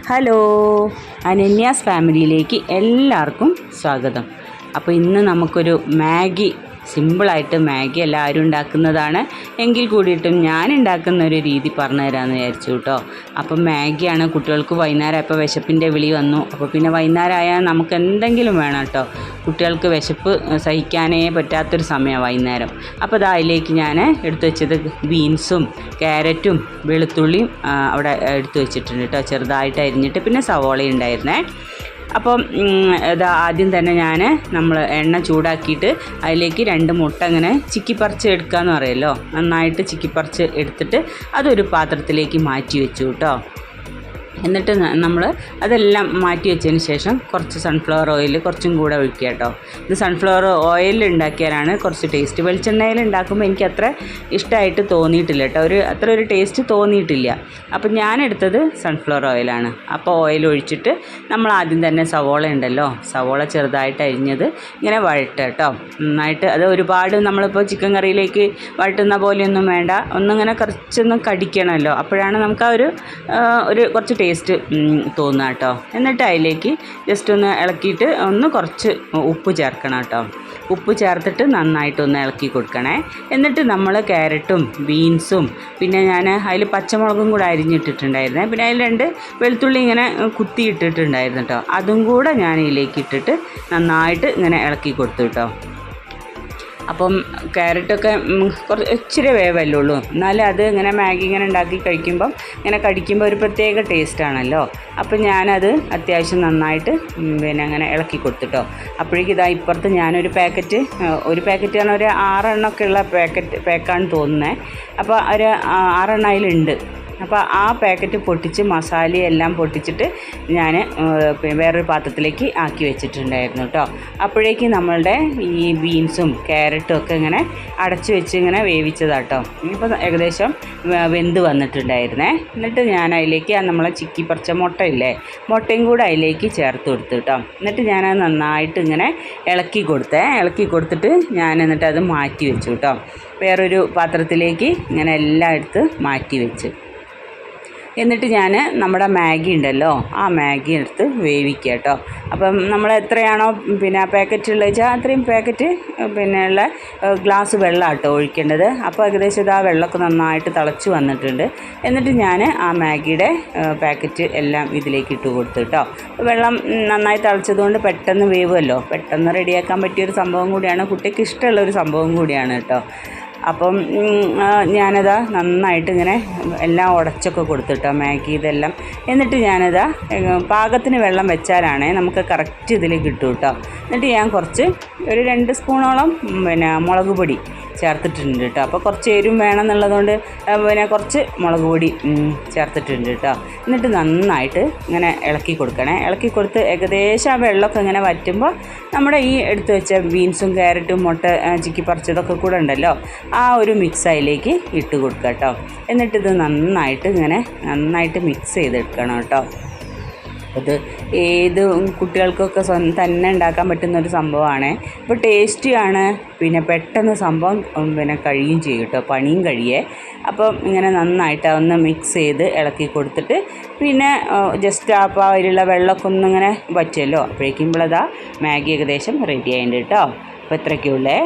Hello, അനന്യാസ് ഫാമിലിയിലേക്ക് എല്ലാവർക്കും സ്വാഗതം. അപ്പോൾ ഇന്ന് നമുക്കൊരു മാഗി, സിമ്പിളായിട്ട് മാഗി എല്ലാവരും ഉണ്ടാക്കുന്നതാണ് എങ്കിൽ കൂടിയിട്ടും ഞാൻ ഉണ്ടാക്കുന്ന ഒരു രീതി പറഞ്ഞു തരാമെന്ന് വിചാരിച്ചു കേട്ടോ. അപ്പം മാഗിയാണ് കുട്ടികൾക്ക് വൈകുന്നേരം ഇപ്പോൾ വിശപ്പിൻ്റെ വിളി വന്നു. അപ്പോൾ പിന്നെ വൈകുന്നേരം ആയാൽ നമുക്ക് എന്തെങ്കിലും വേണം കേട്ടോ. കുട്ടികൾക്ക് വിശപ്പ് സഹിക്കാനേ പറ്റാത്തൊരു സമയമാണ് വൈകുന്നേരം. അപ്പോൾ അതിലേക്ക് ഞാൻ എടുത്തു വെച്ചത് ബീൻസും ക്യാരറ്റും വെളുത്തുള്ളിയും അവിടെ എടുത്തു വെച്ചിട്ടുണ്ട് കേട്ടോ, ചെറുതായിട്ട് അരിഞ്ഞിട്ട്. പിന്നെ സവോളയും ഉണ്ടായിരുന്നേ. അപ്പം ഇത് ആദ്യം തന്നെ നമ്മൾ എണ്ണ ചൂടാക്കിയിട്ട് അതിലേക്ക് 2 മുട്ട ഇങ്ങനെ ചിക്കിപ്പറിച്ച് എടുക്കാമെന്ന് പറയുമല്ലോ, നന്നായിട്ട് ചിക്കിപ്പറിച്ച് എടുത്തിട്ട് അതൊരു പാത്രത്തിലേക്ക് മാറ്റി വെച്ചു കേട്ടോ. എന്നിട്ട് നമ്മൾ അതെല്ലാം മാറ്റി വെച്ചതിന് ശേഷം കുറച്ച് സൺഫ്ലവർ ഓയിൽ കുറച്ചും കൂടെ ഒഴിക്കുക കേട്ടോ. ഇത് സൺഫ്ലവർ ഓയിലിൽ ഉണ്ടാക്കിയാലാണ് കുറച്ച് ടേസ്റ്റ്. വെളിച്ചെണ്ണയിൽ ഉണ്ടാക്കുമ്പോൾ എനിക്ക് അത്ര ഇഷ്ടമായിട്ട് തോന്നിയിട്ടില്ല കേട്ടോ, അത്ര ഒരു ടേസ്റ്റ് തോന്നിയിട്ടില്ല. അപ്പം ഞാനെടുത്തത് സൺഫ്ലവർ ഓയിലാണ്. അപ്പോൾ ഓയിൽ ഒഴിച്ചിട്ട് നമ്മൾ ആദ്യം തന്നെ സവോള ഉണ്ടല്ലോ, സവോള ചെറുതായിട്ട് അരിഞ്ഞത് ഇങ്ങനെ വഴറ്റുക കേട്ടോ. നന്നായിട്ട് അത് ഒരുപാട് നമ്മളിപ്പോൾ ചിക്കൻ കറിയിലേക്ക് വഴറ്റുന്ന പോലെയൊന്നും വേണ്ട, ഒന്നിങ്ങനെ കുറച്ചൊന്നും കടിക്കണമല്ലോ, അപ്പോഴാണ് നമുക്ക് ആ ഒരു കുറച്ച് ടേസ്റ്റ് തോന്നുക കേട്ടോ. എന്നിട്ട് അതിലേക്ക് ജസ്റ്റ് ഒന്ന് ഇളക്കിയിട്ട് കുറച്ച് ഉപ്പ് ചേർക്കണം കേട്ടോ. ഉപ്പ് ചേർത്തിട്ട് നന്നായിട്ടൊന്ന് ഇളക്കി കൊടുക്കണേ. എന്നിട്ട് നമ്മൾ ക്യാരറ്റും ബീൻസും പിന്നെ ഞാൻ അതിൽ പച്ചമുളകും കൂടെ അരിഞ്ഞിട്ടിട്ടുണ്ടായിരുന്നേ, പിന്നെ അതിൽ 2 വെളുത്തുള്ളി ഇങ്ങനെ കുത്തിയിട്ടിട്ടുണ്ടായിരുന്നു കേട്ടോ. അതും കൂടെ ഞാൻ ഇതിലേക്ക് ഇട്ടിട്ട് നന്നായിട്ട് ഇങ്ങനെ ഇളക്കി കൊടുത്തു കേട്ടോ. അപ്പം ക്യാരറ്റൊക്കെ കുറച്ച് ഇച്ചിരി വേവല്ലേ ഉള്ളൂ, എന്നാലും അത് ഇങ്ങനെ മാഗി ഇങ്ങനെ ഉണ്ടാക്കി കഴിക്കുമ്പം ഇങ്ങനെ കടിക്കുമ്പോൾ ഒരു പ്രത്യേക ടേസ്റ്റാണല്ലോ. അപ്പം ഞാനത് അത്യാവശ്യം നന്നായിട്ട് അങ്ങനെ ഇളക്കി കൊടുത്തിട്ടോ. അപ്പോഴേക്കും ഇതാ ഇപ്പുറത്ത് ഞാനൊരു പാക്കറ്റ് പറഞ്ഞാൽ ഒരു 6 എണ്ണമൊക്കെ ഉള്ള പാക്കാണ് തോന്നുന്നത്. അപ്പോൾ ഒരു 6 എണ്ണം അതിലുണ്ട്. അപ്പോൾ ആ പാക്കറ്റ് പൊട്ടിച്ച് മസാലയെല്ലാം പൊട്ടിച്ചിട്ട് ഞാൻ വേറൊരു പാത്രത്തിലേക്ക് ആക്കി വെച്ചിട്ടുണ്ടായിരുന്നു കേട്ടോ. അപ്പോഴേക്കും നമ്മളുടെ ഈ ബീൻസും ക്യാരറ്റും ഒക്കെ ഇങ്ങനെ അടച്ചു വെച്ച് ഇങ്ങനെ വേവിച്ചതാട്ടോ. ഇപ്പോൾ ഏകദേശം വെന്ത് വന്നിട്ടുണ്ടായിരുന്നേ. എന്നിട്ട് ഞാൻ അതിലേക്ക് നമ്മളെ ചിക്കി പറിച്ച മുട്ടയും കൂടെ അതിലേക്ക് ചേർത്ത് കൊടുത്തു കേട്ടോ. എന്നിട്ട് ഞാനത് നന്നായിട്ട് ഇങ്ങനെ ഇളക്കി കൊടുത്തിട്ട് ഞാൻ എന്നിട്ട് അത് മാറ്റി വെച്ചു കേട്ടോ. വേറൊരു പാത്രത്തിലേക്ക് ഇങ്ങനെ എല്ലാം എടുത്ത് മാറ്റി വെച്ച്, എന്നിട്ട് ഞാൻ നമ്മുടെ മാഗി ഉണ്ടല്ലോ, ആ മാഗി എടുത്ത് വേവിക്കുക കേട്ടോ. അപ്പം നമ്മൾ എത്രയാണോ പാക്കറ്റുള്ള വെച്ചാൽ അത്രയും പാക്കറ്റ് ഉള്ള ഗ്ലാസ് വെള്ളം കേട്ടോ ഒഴിക്കേണ്ടത്. അപ്പോൾ ഏകദേശം ആ വെള്ളമൊക്കെ നന്നായിട്ട് തിളച്ച് വന്നിട്ടുണ്ട്. എന്നിട്ട് ഞാൻ ആ മാഗിയുടെ പാക്കറ്റ് എല്ലാം ഇതിലേക്ക് ഇട്ട് കൊടുത്തു കേട്ടോ. വെള്ളം നന്നായി തിളച്ചതുകൊണ്ട് പെട്ടെന്ന് വേവുമല്ലോ, പെട്ടെന്ന് റെഡിയാക്കാൻ പറ്റിയൊരു സംഭവം കൂടിയാണ്, കുട്ടിക്ക് ഇഷ്ടമുള്ളൊരു സംഭവം കൂടിയാണ് കേട്ടോ. അപ്പം ഞാനതാ നന്നായിട്ട് ഇങ്ങനെ എല്ലാം ഉടച്ചൊക്കെ കൊടുത്തിട്ടോ മാഗി ഇതെല്ലാം. എന്നിട്ട് ഞാനതാ പാകത്തിന് വെള്ളം വെച്ചാലാണേ നമുക്ക് കറക്റ്റ് ഇതിൽ കിട്ടും കേട്ടോ. എന്നിട്ട് ഞാൻ ഒരു 2 സ്പൂണോളം മുളക് പൊടി ചേർത്തിട്ടുണ്ട് കേട്ടോ. അപ്പോൾ കുറച്ച് എരിവും വേണമെന്നുള്ളതുകൊണ്ട് കുറച്ച് മുളക് പൊടി ചേർത്തിട്ടുണ്ട് കേട്ടോ. എന്നിട്ട് നന്നായിട്ട് ഇങ്ങനെ ഇളക്കി കൊടുക്കണേ. ഇളക്കി കൊടുത്ത് ഏകദേശം ആ വെള്ളമൊക്കെ ഇങ്ങനെ വറ്റുമ്പോൾ നമ്മുടെ ഈ എടുത്ത് വെച്ച ബീൻസും ക്യാരറ്റും മുട്ട ചിക്കി പറിച്ചതൊക്കെ കൂടെ ഉണ്ടല്ലോ, ആ ഒരു മിക്സ് അതിലേക്ക് ഇട്ട് കൊടുക്കുക കേട്ടോ. എന്നിട്ടിത് നന്നായിട്ട് മിക്സ് ചെയ്തെടുക്കണം കേട്ടോ. അത് ഏത് കുട്ടികൾക്കൊക്കെ തന്നെ ഉണ്ടാക്കാൻ പറ്റുന്നൊരു സംഭവമാണ്. ഇപ്പോൾ ടേസ്റ്റിയാണ്, പിന്നെ പെട്ടെന്ന് സംഭവം കഴിയും ചെയ്യും കേട്ടോ, പണിയും കഴിയേ. അപ്പം ഇങ്ങനെ നന്നായിട്ട് ഒന്ന് മിക്സ് ചെയ്ത് ഇളക്കി കൊടുത്തിട്ട് പിന്നെ ജസ്റ്റ് അപ്പോൾ അതിലുള്ള വെള്ളമൊക്കെ ഒന്നിങ്ങനെ വറ്റുമല്ലോ, അപ്പോഴേക്കുമ്പോഴതാ മാഗി ഏകദേശം റെഡി ആയിട്ടുണ്ട് കേട്ടോ. അപ്പോൾ ഇത്രയ്ക്കുള്ളേ.